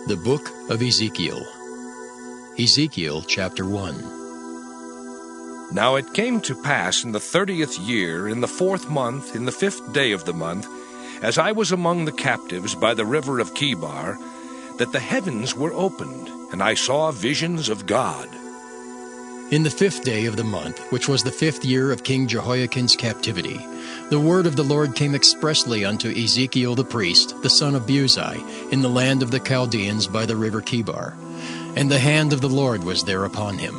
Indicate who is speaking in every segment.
Speaker 1: The Book of Ezekiel. Ezekiel chapter 1.
Speaker 2: Now it came to pass in the 30th year, in the 4th month, in the 5th day of the month, as I was among the captives by the river of Chebar, that the heavens were opened, and I saw visions of God.
Speaker 1: In the 5th day of the month, which was the 5th year of King Jehoiachin's captivity, the word of the Lord came expressly unto Ezekiel the priest, the son of Buzi, in the land of the Chaldeans by the river Chebar. And the hand of the Lord was there upon him.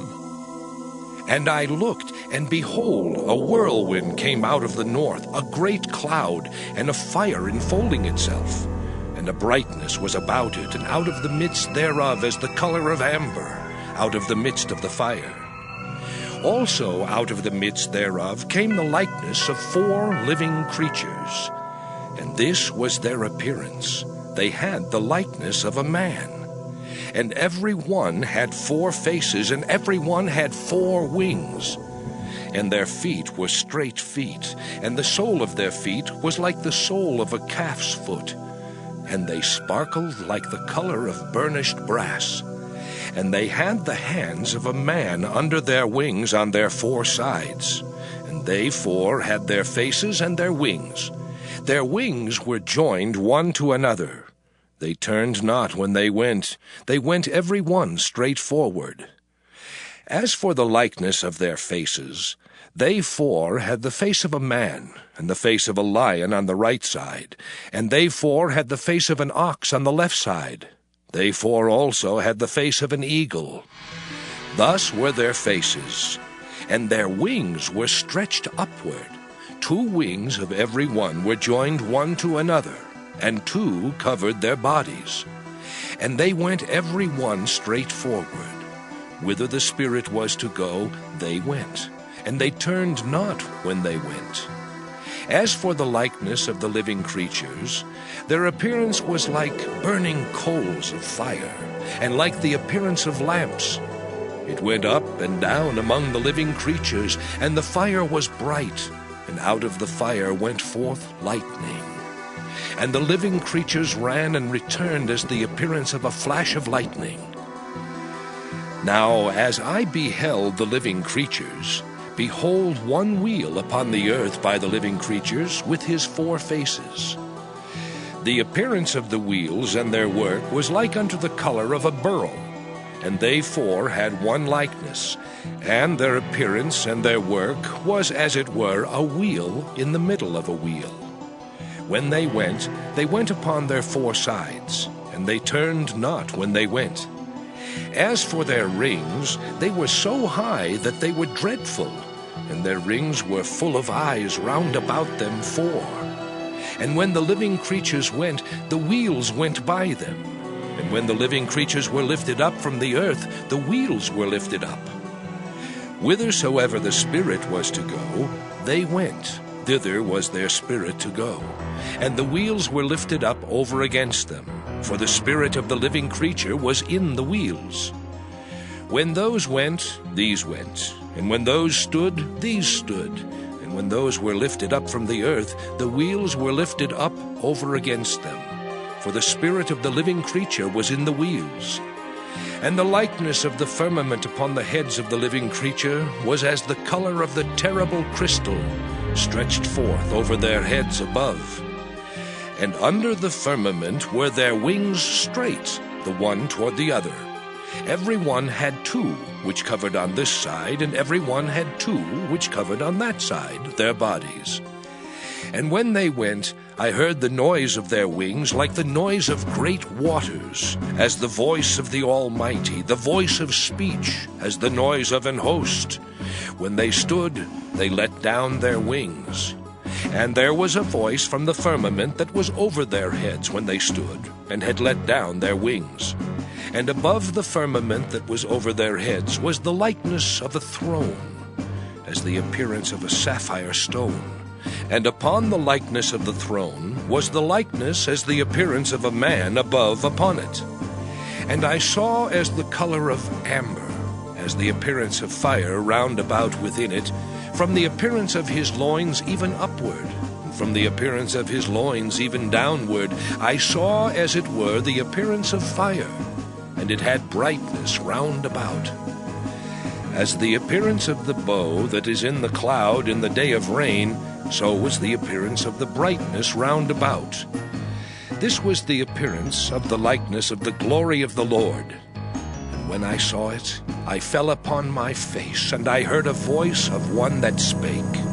Speaker 2: And I looked, and behold, a whirlwind came out of the north, a great cloud, and a fire enfolding itself. And a brightness was about it, and out of the midst thereof as the color of amber, out of the midst of the fire. Also out of the midst thereof came the likeness of 4 living creatures. And this was their appearance. They had the likeness of a man. And every one had 4 faces, and every one had 4 wings. And their feet were straight feet, and the sole of their feet was like the sole of a calf's foot. And they sparkled like the color of burnished brass. And they had the hands of a man under their wings on their 4 sides. And they 4 had their faces and their wings. Their wings were joined one to another. They turned not when they went every one straight forward. As for the likeness of their faces, they 4 had the face of a man, and the face of a lion on the right side, and they 4 had the face of an ox on the left side. They 4 also had the face of an eagle. Thus were their faces, and their wings were stretched upward. 2 wings of every one were joined one to another, and 2 covered their bodies. And they went every one straight forward. Whither the Spirit was to go, they went, and they turned not when they went. As for the likeness of the living creatures, their appearance was like burning coals of fire, and like the appearance of lamps. It went up and down among the living creatures, and the fire was bright, and out of the fire went forth lightning. And the living creatures ran and returned as the appearance of a flash of lightning. Now as I beheld the living creatures, behold, one wheel upon the earth by the living creatures, with his 4 faces. The appearance of the wheels and their work was like unto the color of a beryl, and they 4 had one likeness, and their appearance and their work was as it were a wheel in the middle of a wheel. When they went upon their 4 sides, and they turned not when they went. As for their rings, they were so high that they were dreadful, and their rings were full of eyes round about them 4. And when the living creatures went, the wheels went by them. And when the living creatures were lifted up from the earth, the wheels were lifted up. Whithersoever the Spirit was to go, they went. Thither was their spirit to go. And the wheels were lifted up over against them, for the spirit of the living creature was in the wheels. When those went, these went. And when those stood, these stood. And when those were lifted up from the earth, the wheels were lifted up over against them. For the spirit of the living creature was in the wheels. And the likeness of the firmament upon the heads of the living creature was as the color of the terrible crystal, stretched forth over their heads above. And under the firmament were their wings straight, the one toward the other. Every one had 2, which covered on this side, and every one had 2, which covered on that side, their bodies. And when they went, I heard the noise of their wings like the noise of great waters, as the voice of the Almighty, the voice of speech, as the noise of an host. When they stood, they let down their wings. And there was a voice from the firmament that was over their heads when they stood, and had let down their wings. And above the firmament that was over their heads was the likeness of a throne, as the appearance of a sapphire stone. And upon the likeness of the throne was the likeness as the appearance of a man above upon it. And I saw as the color of amber, as the appearance of fire round about within it, from the appearance of his loins even upward. from the appearance of his loins even downward, I saw as it were the appearance of fire, and it had brightness round about. As the appearance of the bow that is in the cloud in the day of rain, so was the appearance of the brightness round about. This was the appearance of the likeness of the glory of the Lord. And when I saw it, I fell upon my face, and I heard a voice of one that spake.